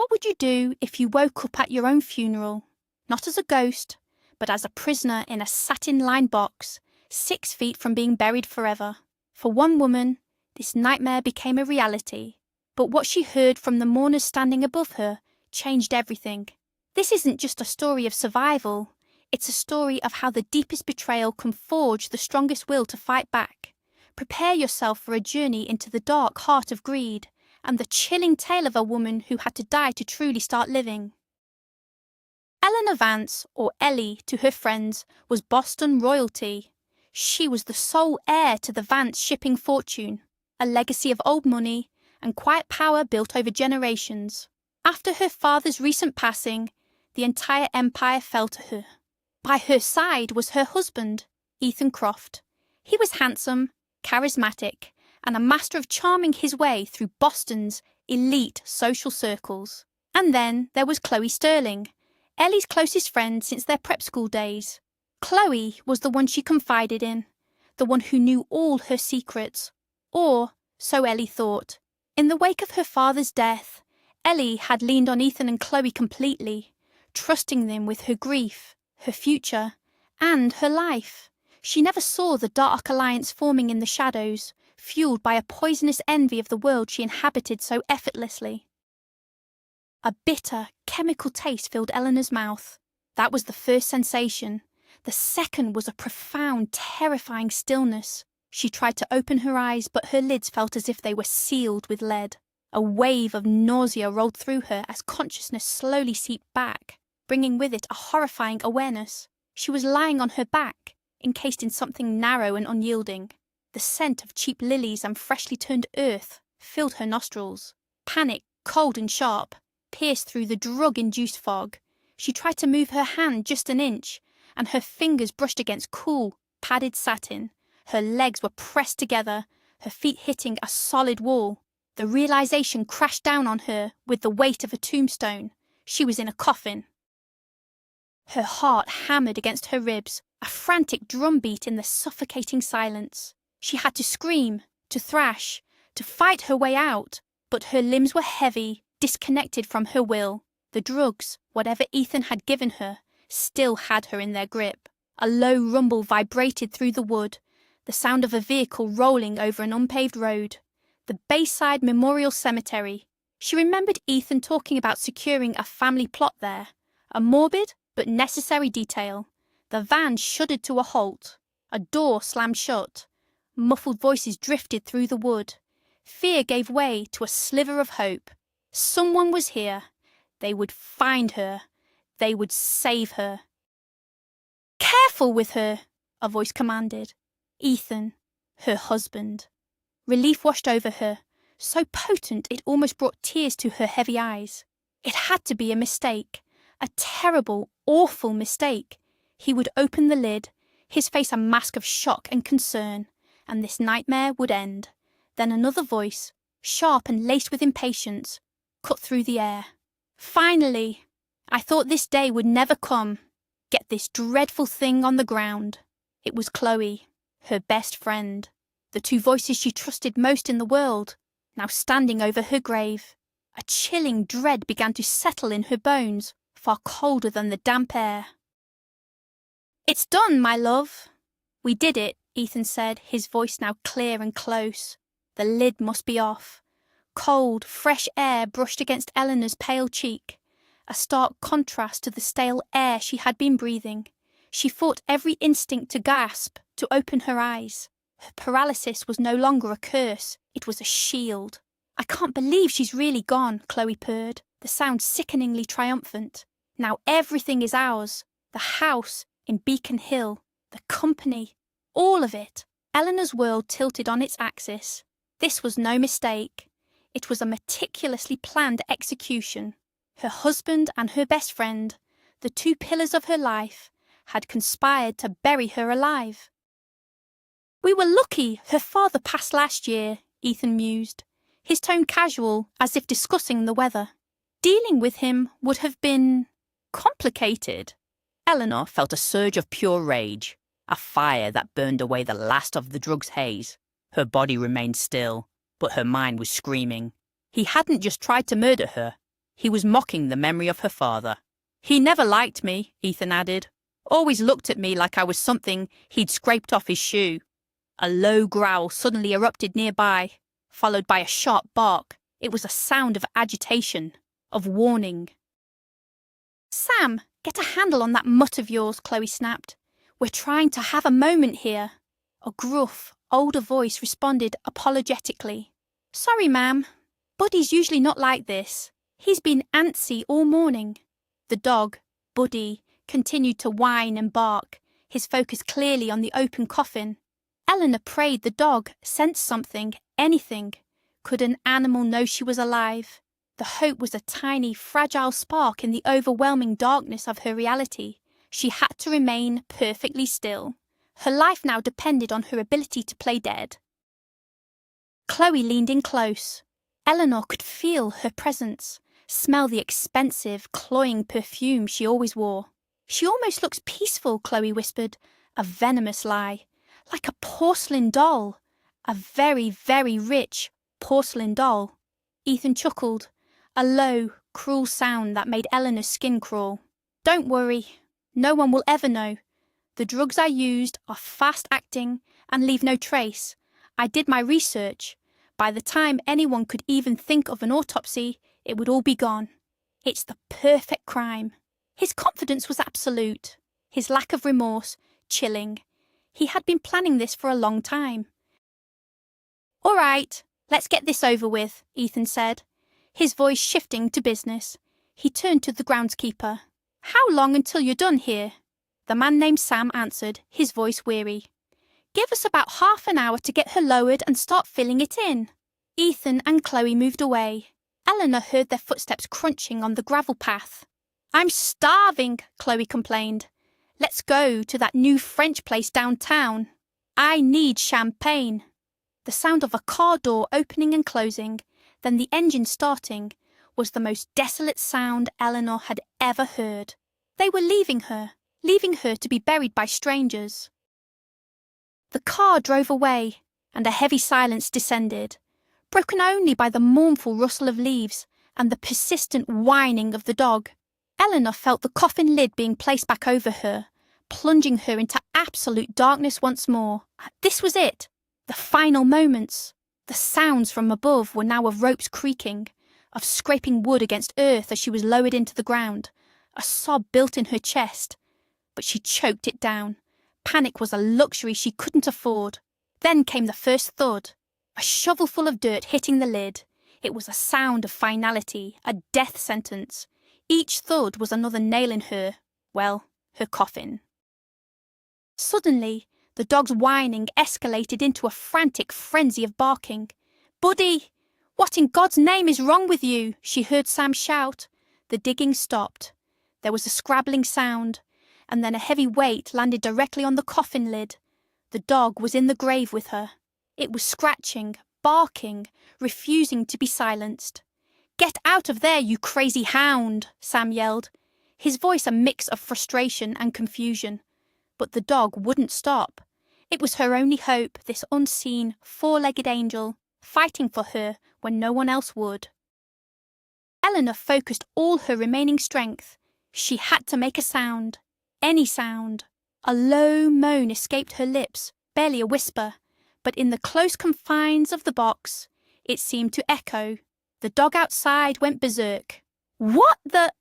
What would you do if you woke up at your own funeral, not as a ghost, but as a prisoner in a satin-lined box, 6 feet from being buried forever? For one woman, this nightmare became a reality, but what she heard from the mourners standing above her changed everything. This isn't just a story of survival, it's a story of how the deepest betrayal can forge the strongest will to fight back. Prepare yourself for a journey into the dark heart of greed, and the chilling tale of a woman who had to die to truly start living. Eleanor Vance, or Ellie to her friends, was Boston royalty. She was the sole heir to the Vance shipping fortune, a legacy of old money and quiet power built over generations. After her father's recent passing, the entire empire fell to her. By her side was her husband, Ethan Croft. He was handsome, charismatic, and a master of charming his way through Boston's elite social circles. And then there was Chloe Sterling, Ellie's closest friend since their prep school days. Chloe was the one she confided in, the one who knew all her secrets. Or, so Ellie thought. In the wake of her father's death, Ellie had leaned on Ethan and Chloe completely, trusting them with her grief, her future, and her life. She never saw the dark alliance forming in the shadows, fueled by a poisonous envy of the world she inhabited so effortlessly. A bitter, chemical taste filled Eleanor's mouth. That was the first sensation. The second was a profound, terrifying stillness. She tried to open her eyes, but her lids felt as if they were sealed with lead. A wave of nausea rolled through her as consciousness slowly seeped back, bringing with it a horrifying awareness. She was lying on her back, encased in something narrow and unyielding. The scent of cheap lilies and freshly turned earth filled her nostrils. Panic, cold and sharp, pierced through the drug-induced fog. She tried to move her hand just an inch, and her fingers brushed against cool, padded satin. Her legs were pressed together, her feet hitting a solid wall. The realization crashed down on her with the weight of a tombstone. She was in a coffin. Her heart hammered against her ribs, a frantic drumbeat in the suffocating silence. She had to scream, to thrash, to fight her way out, but her limbs were heavy, disconnected from her will. The drugs, whatever Ethan had given her, still had her in their grip. A low rumble vibrated through the wood, the sound of a vehicle rolling over an unpaved road. The Bayside Memorial Cemetery. She remembered Ethan talking about securing a family plot there, a morbid but necessary detail. The van shuddered to a halt. A door slammed shut. Muffled voices drifted through the wood. Fear gave way to a sliver of hope. Someone was here. They would find her. They would save her. "Careful with her," a voice commanded. Ethan, her husband. Relief washed over her, so potent it almost brought tears to her heavy eyes. It had to be a mistake, a terrible, awful mistake. He would open the lid, his face a mask of shock and concern, and this nightmare would end. Then another voice, sharp and laced with impatience, cut through the air. "Finally! I thought this day would never come. Get this dreadful thing on the ground." It was Chloe, her best friend, the two voices she trusted most in the world, now standing over her grave. A chilling dread began to settle in her bones, far colder than the damp air. "It's done, my love." "We did it," Ethan said, his voice now clear and close. The lid must be off. Cold, fresh air brushed against Eleanor's pale cheek, a stark contrast to the stale air she had been breathing. She fought every instinct to gasp, to open her eyes. Her paralysis was no longer a curse, it was a shield. "I can't believe she's really gone," Chloe purred, the sound sickeningly triumphant. "Now everything is ours. The house in Beacon Hill, the company, all of it." Eleanor's world tilted on its axis. This was no mistake. It was a meticulously planned execution. Her husband and her best friend, the two pillars of her life, had conspired to bury her alive. "We were lucky her father passed last year," Ethan mused, his tone casual, as if discussing the weather. "Dealing with him would have been complicated." Eleanor felt a surge of pure rage, a fire that burned away the last of the drug's haze. Her body remained still, but her mind was screaming. He hadn't just tried to murder her. He was mocking the memory of her father. "He never liked me," Ethan added. "Always looked at me like I was something he'd scraped off his shoe." A low growl suddenly erupted nearby, followed by a sharp bark. It was a sound of agitation, of warning. "Sam, get a handle on that mutt of yours," Chloe snapped. "We're trying to have a moment here." A gruff, older voice responded apologetically. "Sorry, ma'am. Buddy's usually not like this. He's been antsy all morning." The dog, Buddy, continued to whine and bark, his focus clearly on the open coffin. Eleanor prayed the dog sensed something, anything. Could an animal know she was alive? The hope was a tiny, fragile spark in the overwhelming darkness of her reality. She had to remain perfectly still. Her life now depended on her ability to play dead. Chloe leaned in close. Eleanor could feel her presence, smell the expensive, cloying perfume she always wore. "She almost looks peaceful," Chloe whispered, a venomous lie. "Like a porcelain doll. A very, very rich porcelain doll." Ethan chuckled, a low, cruel sound that made Eleanor's skin crawl. "Don't worry. No one will ever know. The drugs I used are fast-acting and leave no trace. I did my research. By the time anyone could even think of an autopsy, it would all be gone. It's the perfect crime." His confidence was absolute, his lack of remorse chilling. He had been planning this for a long time. "All right, let's get this over with," Ethan said, his voice shifting to business. He turned to the groundskeeper. "How long until you're done here?" The man named Sam answered, his voice weary. "Give us about half an hour to get her lowered and start filling it in." Ethan and Chloe moved away. Eleanor heard their footsteps crunching on the gravel path. "I'm starving," Chloe complained. "Let's go to that new French place downtown. I need champagne." The sound of a car door opening and closing, then the engine starting, was the most desolate sound Eleanor had ever heard. They were leaving her to be buried by strangers. The car drove away, and a heavy silence descended, broken only by the mournful rustle of leaves and the persistent whining of the dog. Eleanor felt the coffin lid being placed back over her, plunging her into absolute darkness once more. This was it, the final moments. The sounds from above were now of ropes creaking, of scraping wood against earth as she was lowered into the ground. A sob built in her chest, but she choked it down. Panic was a luxury she couldn't afford. Then came the first thud, a shovelful of dirt hitting the lid. It was a sound of finality, a death sentence. Each thud was another nail in her coffin. Suddenly, the dog's whining escalated into a frantic frenzy of barking. "Buddy, what in God's name is wrong with you?" she heard Sam shout. The digging stopped. There was a scrabbling sound, and then a heavy weight landed directly on the coffin lid. The dog was in the grave with her. It was scratching, barking, refusing to be silenced. "Get out of there, you crazy hound!" Sam yelled, his voice a mix of frustration and confusion. But the dog wouldn't stop. It was her only hope, this unseen, four-legged angel, fighting for her when no one else would. Eleanor focused all her remaining strength. She had to make a sound. Any sound. A low moan escaped her lips, barely a whisper, but in the close confines of the box, it seemed to echo. The dog outside went berserk. "What the—"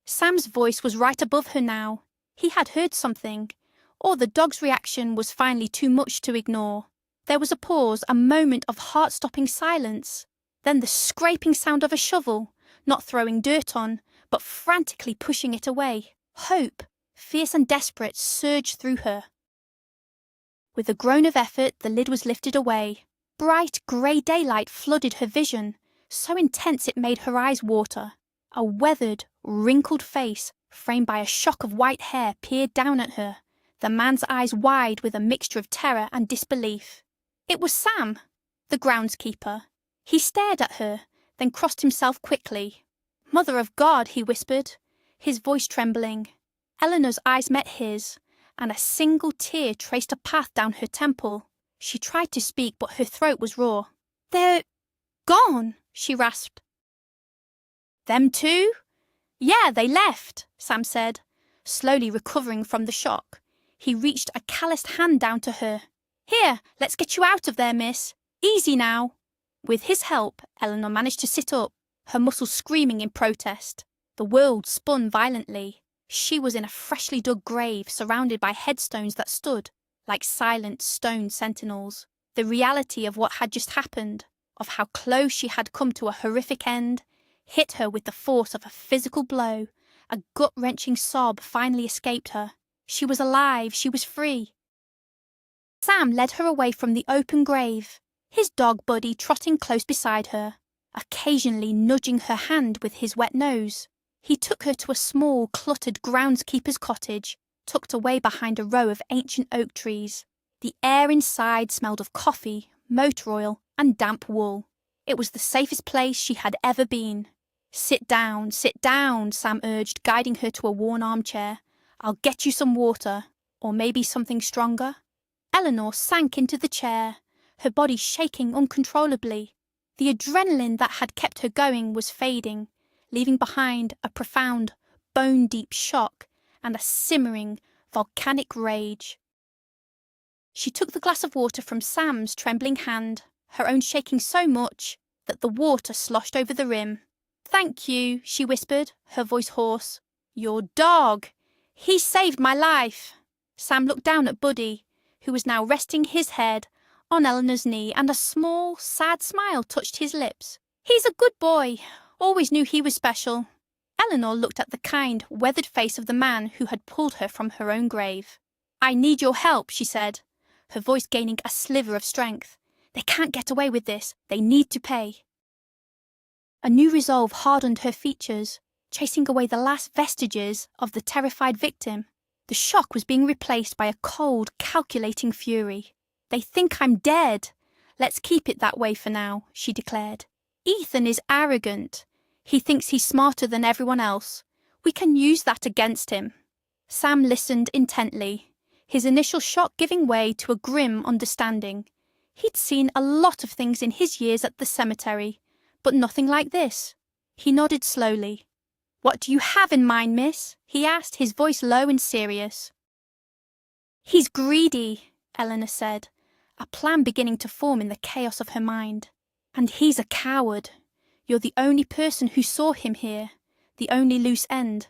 Sam's voice was right above her now. He had heard something, or the dog's reaction was finally too much to ignore. There was a pause, a moment of heart-stopping silence. Then the scraping sound of a shovel, not throwing dirt on, but frantically pushing it away. Hope, fierce and desperate, surged through her. With a groan of effort, the lid was lifted away. Bright grey daylight flooded her vision, so intense it made her eyes water. A weathered, wrinkled face, framed by a shock of white hair, peered down at her, the man's eyes wide with a mixture of terror and disbelief. It was Sam, the groundskeeper. He stared at her, then crossed himself quickly. "Mother of God," he whispered, his voice trembling. Eleanor's eyes met his, and a single tear traced a path down her temple. She tried to speak, but her throat was raw. "They're gone," she rasped. Them too? Yeah, they left, Sam said, slowly recovering from the shock. He reached a calloused hand down to her. Here, let's get you out of there, miss. Easy now. With his help, Eleanor managed to sit up, her muscles screaming in protest. The world spun violently. She was in a freshly dug grave surrounded by headstones that stood like silent stone sentinels. The reality of what had just happened, of how close she had come to a horrific end, hit her with the force of a physical blow. A gut-wrenching sob finally escaped her. She was alive, she was free. Sam led her away from the open grave, his dog Buddy trotting close beside her, occasionally nudging her hand with his wet nose. He took her to a small, cluttered groundskeeper's cottage, tucked away behind a row of ancient oak trees. The air inside smelled of coffee, motor oil, and damp wool. It was the safest place she had ever been. Sit down, Sam urged, guiding her to a worn armchair. I'll get you some water, or maybe something stronger. Eleanor sank into the chair, her body shaking uncontrollably. The adrenaline that had kept her going was fading, leaving behind a profound, bone-deep shock and a simmering, volcanic rage. She took the glass of water from Sam's trembling hand, her own shaking so much that the water sloshed over the rim. Thank you, she whispered, her voice hoarse. Your dog! He saved my life! Sam looked down at Buddy, who was now resting his head on Eleanor's knee, and a small, sad smile touched his lips. He's a good boy. Always knew he was special. Eleanor looked at the kind, weathered face of the man who had pulled her from her own grave. I need your help, she said, her voice gaining a sliver of strength. They can't get away with this. They need to pay. A new resolve hardened her features, chasing away the last vestiges of the terrified victim. The shock was being replaced by a cold, calculating fury. They think I'm dead. Let's keep it that way for now, she declared. Ethan is arrogant. He thinks he's smarter than everyone else. We can use that against him. Sam listened intently, his initial shock giving way to a grim understanding. He'd seen a lot of things in his years at the cemetery, but nothing like this. He nodded slowly. What do you have in mind, miss? He asked, his voice low and serious. He's greedy, Eleanor said, a plan beginning to form in the chaos of her mind. And he's a coward. You're the only person who saw him here, the only loose end.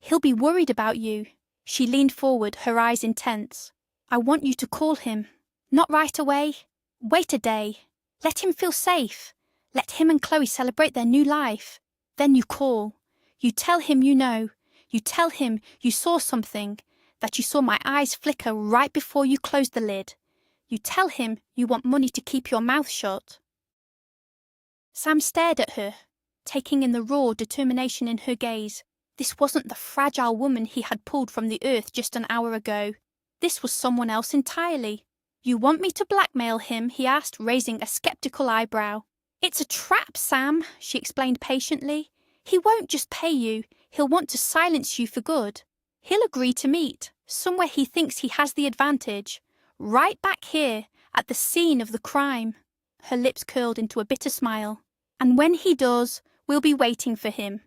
He'll be worried about you. She leaned forward, her eyes intense. I want you to call him. Not right away. Wait a day. Let him feel safe. Let him and Chloe celebrate their new life. Then you call. You tell him you know. You tell him you saw something, that you saw my eyes flicker right before you closed the lid. You tell him you want money to keep your mouth shut. Sam stared at her, taking in the raw determination in her gaze. This wasn't the fragile woman he had pulled from the earth just an hour ago. This was someone else entirely. You want me to blackmail him? He asked, raising a skeptical eyebrow. It's a trap, Sam, she explained patiently. He won't just pay you. He'll want to silence you for good. He'll agree to meet, somewhere he thinks he has the advantage. Right back here, at the scene of the crime. Her lips curled into a bitter smile. And when he does, we'll be waiting for him.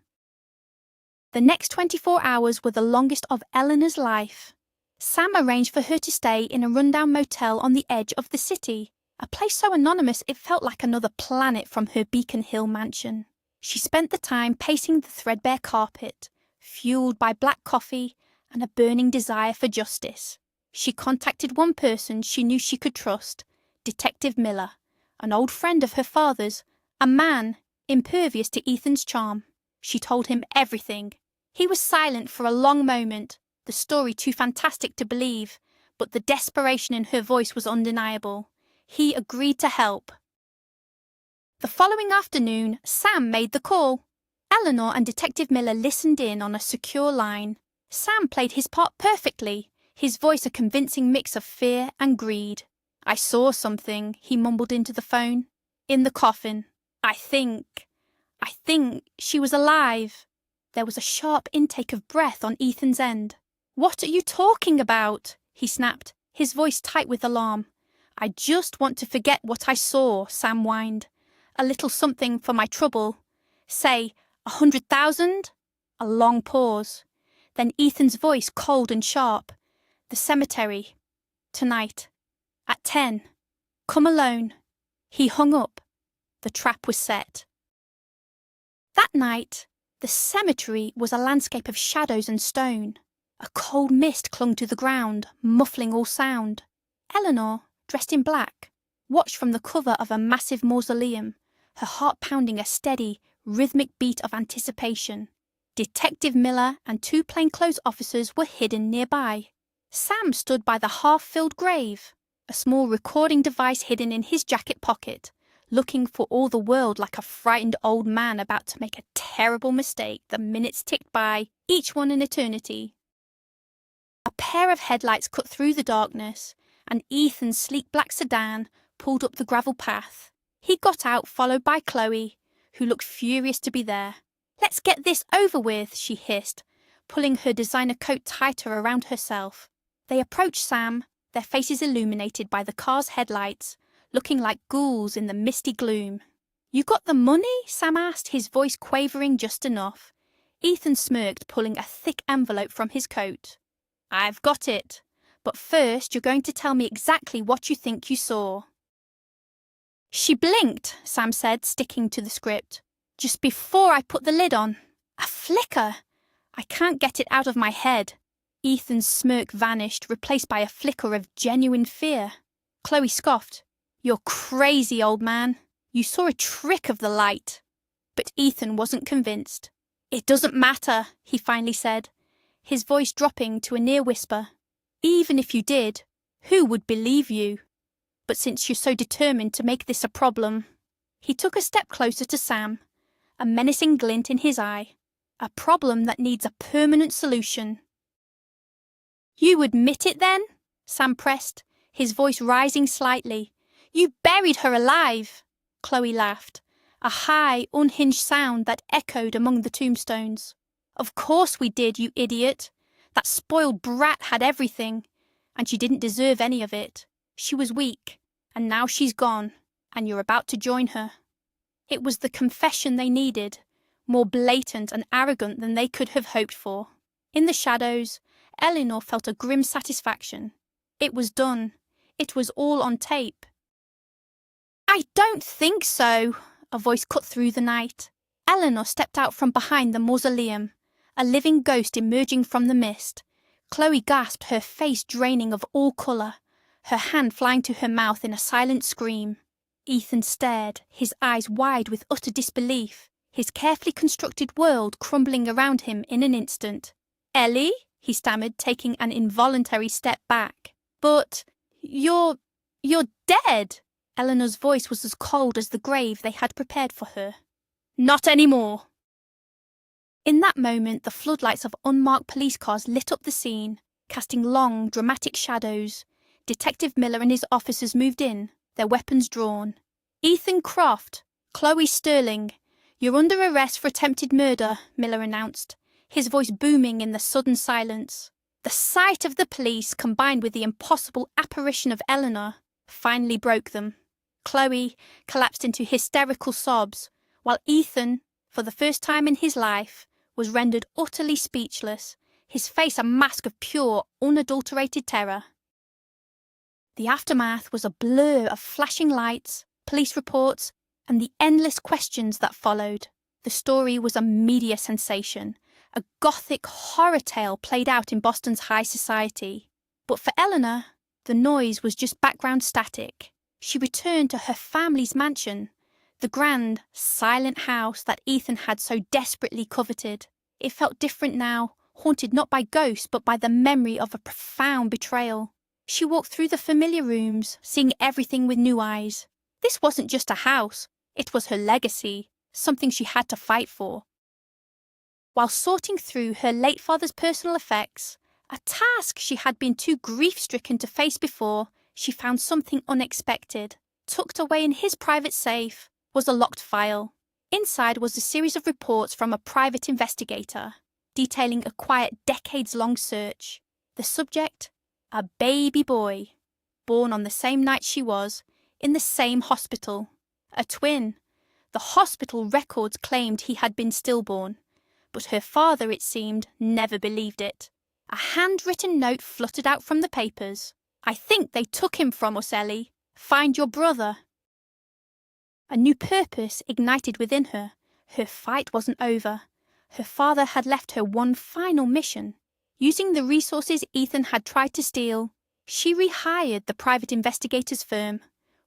The next 24 hours were the longest of Eleanor's life. Sam arranged for her to stay in a rundown motel on the edge of the city, a place so anonymous it felt like another planet from her Beacon Hill mansion. She spent the time pacing the threadbare carpet, fueled by black coffee and a burning desire for justice. She contacted one person she knew she could trust, Detective Miller, an old friend of her father's, a man impervious to Ethan's charm. She told him everything. He was silent for a long moment, the story too fantastic to believe, but the desperation in her voice was undeniable. He agreed to help. The following afternoon, Sam made the call. Eleanor and Detective Miller listened in on a secure line. Sam played his part perfectly, his voice a convincing mix of fear and greed. I saw something, he mumbled into the phone. In the coffin. I think she was alive. There was a sharp intake of breath on Ethan's end. What are you talking about? He snapped, his voice tight with alarm. I just want to forget what I saw, Sam whined. A little something for my trouble. Say, 100,000? A long pause. Then Ethan's voice cold and sharp. The cemetery. Tonight. At 10. Come alone. He hung up. The trap was set. That night, the cemetery was a landscape of shadows and stone. A cold mist clung to the ground, muffling all sound. Eleanor, dressed in black, watched from the cover of a massive mausoleum, her heart pounding a steady, rhythmic beat of anticipation. Detective Miller and 2 plainclothes officers were hidden nearby. Sam stood by the half-filled grave, a small recording device hidden in his jacket pocket, looking for all the world like a frightened old man about to make a terrible mistake. The minutes ticked by, each one an eternity. A pair of headlights cut through the darkness, and Ethan's sleek black sedan pulled up the gravel path. He got out, followed by Chloe, who looked furious to be there. "Let's get this over with," she hissed, pulling her designer coat tighter around herself. They approached Sam, their faces illuminated by the car's headlights, looking like ghouls in the misty gloom. "You got the money?" Sam asked, his voice quavering just enough. Ethan smirked, pulling a thick envelope from his coat. "I've got it. But first you're going to tell me exactly what you think you saw." "She blinked," Sam said, sticking to the script. "Just before I put the lid on. A flicker. I can't get it out of my head." Ethan's smirk vanished, replaced by a flicker of genuine fear. Chloe scoffed. "You're crazy, old man. You saw a trick of the light." But Ethan wasn't convinced. "It doesn't matter," he finally said, his voice dropping to a near whisper. "Even if you did, who would believe you? But since you're so determined to make this a problem..." He took a step closer to Sam, a menacing glint in his eye. "A problem that needs a permanent solution." "You admit it then?" Sam pressed, his voice rising slightly. "You buried her alive." Chloe laughed, a high, unhinged sound that echoed among the tombstones. "Of course we did, you idiot. That spoiled brat had everything, and she didn't deserve any of it. She was weak, and now she's gone, and you're about to join her." It was the confession they needed, more blatant and arrogant than they could have hoped for. In the shadows, Eleanor felt a grim satisfaction. It was done. It was all on tape. "I don't think so," a voice cut through the night. Eleanor stepped out from behind the mausoleum, a living ghost emerging from the mist. Chloe gasped, her face draining of all colour, her hand flying to her mouth in a silent scream. Ethan stared, his eyes wide with utter disbelief, his carefully constructed world crumbling around him in an instant. "Ellie?" he stammered, taking an involuntary step back. "But you're dead." Eleanor's voice was as cold as the grave they had prepared for her. "Not anymore." In that moment, the floodlights of unmarked police cars lit up the scene, casting long, dramatic shadows. Detective Miller and his officers moved in, their weapons drawn. "Ethan Croft, Chloe Sterling, you're under arrest for attempted murder," Miller announced, his voice booming in the sudden silence. The sight of the police, combined with the impossible apparition of Eleanor, finally broke them. Chloe collapsed into hysterical sobs, while Ethan, for the first time in his life, was rendered utterly speechless, his face a mask of pure, unadulterated terror. The aftermath was a blur of flashing lights, police reports, and the endless questions that followed. The story was a media sensation, a gothic horror tale played out in Boston's high society. But for Eleanor, the noise was just background static. She returned to her family's mansion, the grand, silent house that Ethan had so desperately coveted. It felt different now, haunted not by ghosts but by the memory of a profound betrayal. She walked through the familiar rooms, seeing everything with new eyes. This wasn't just a house, it was her legacy, something she had to fight for. While sorting through her late father's personal effects, a task she had been too grief-stricken to face before, she found something unexpected. Tucked away in his private safe was a locked file. Inside was a series of reports from a private investigator, detailing a quiet decades-long search. The subject? A baby boy, born on the same night she was, in the same hospital. A twin, The hospital records claimed he had been stillborn, but her father, it seemed, never believed it. A handwritten note fluttered out from the papers. "I think they took him from us, Ellie. Find your brother." A new purpose ignited within her. Her fight wasn't over. Her father had left her one final mission. Using the resources Ethan had tried to steal, she rehired the private investigators' firm,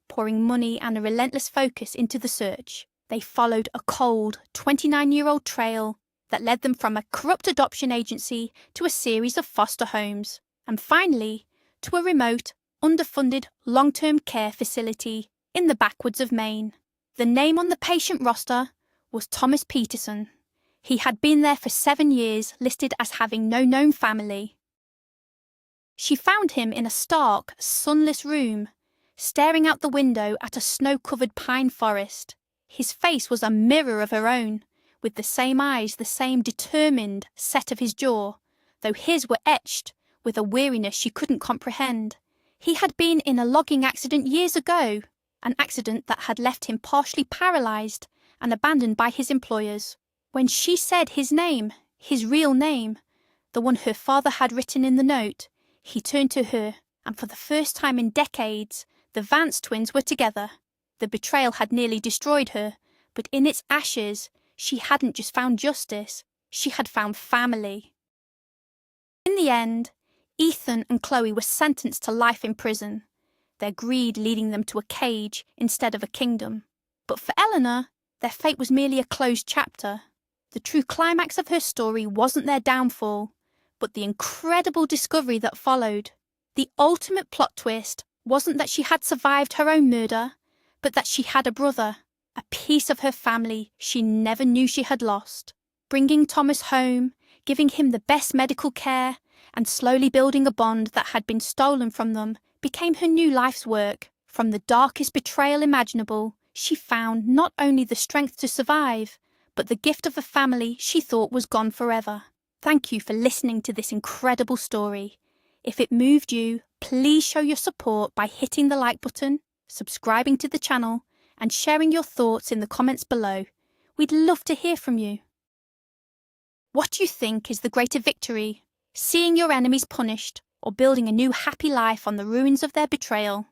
pouring money and a relentless focus into the search. They followed a cold, 29-year-old trail that led them from a corrupt adoption agency to a series of foster homes, and finally to a remote, underfunded long-term care facility in the backwoods of Maine. The name on the patient roster was Thomas Peterson. He had been there for 7 years, listed as having no known family. She found him in a stark, sunless room, staring out the window at a snow-covered pine forest. His face was a mirror of her own, with the same eyes, the same determined set of his jaw, though his were etched with a weariness she couldn't comprehend. He had been in a logging accident years ago, an accident that had left him partially paralyzed and abandoned by his employers. When she said his name, his real name, the one her father had written in the note, he turned to her, and for the first time in decades, the Vance twins were together. The betrayal had nearly destroyed her, but in its ashes, she hadn't just found justice, she had found family. In the end, Ethan and Chloe were sentenced to life in prison, their greed leading them to a cage instead of a kingdom. But for Eleanor, their fate was merely a closed chapter. The true climax of her story wasn't their downfall, but the incredible discovery that followed. The ultimate plot twist wasn't that she had survived her own murder, but that she had a brother, a piece of her family she never knew she had lost. Bringing Thomas home, giving him the best medical care, and slowly building a bond that had been stolen from them became her new life's work. From the darkest betrayal imaginable, she found not only the strength to survive, but the gift of a family she thought was gone forever. Thank you for listening to this incredible story. If it moved you, please show your support by hitting the like button, subscribing to the channel, and sharing your thoughts in the comments below. We'd love to hear from you. What do you think is the greater victory? Seeing your enemies punished, or building a new happy life on the ruins of their betrayal?